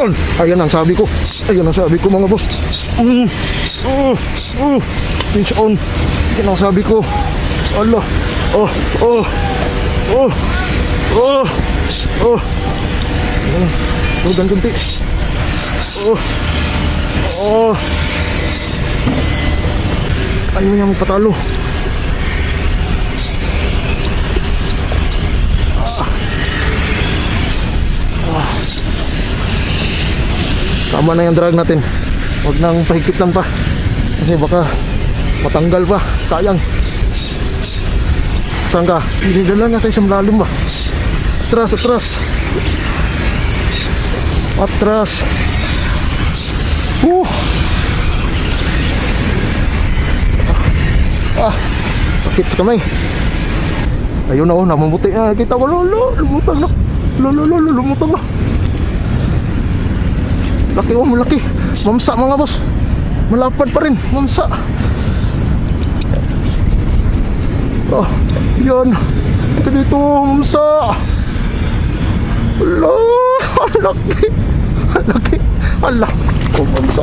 Yan. Ayan ang sabi ko. Ayan ang sabi ko mga boss. Pinch on. Yan ang sabi ko. Allah. Huwag kunti. Ayaw niya magpatalo. Tama na yung drag natin. Huwag nang pahikitan pa. Kasi baka matanggal pa. Sayang. Saan ka? Dinidala natin sa malalim ba? Atras, atras. Atras. Sakit sa kamay. Ayun na, namumuti na. Kita ko, lumutang na. Lumutang na. Laki, malaki. Mamsa mga boss. Malapad pa rin, mamsa. Yan. Dito, mamsa. Laki. Mamsa.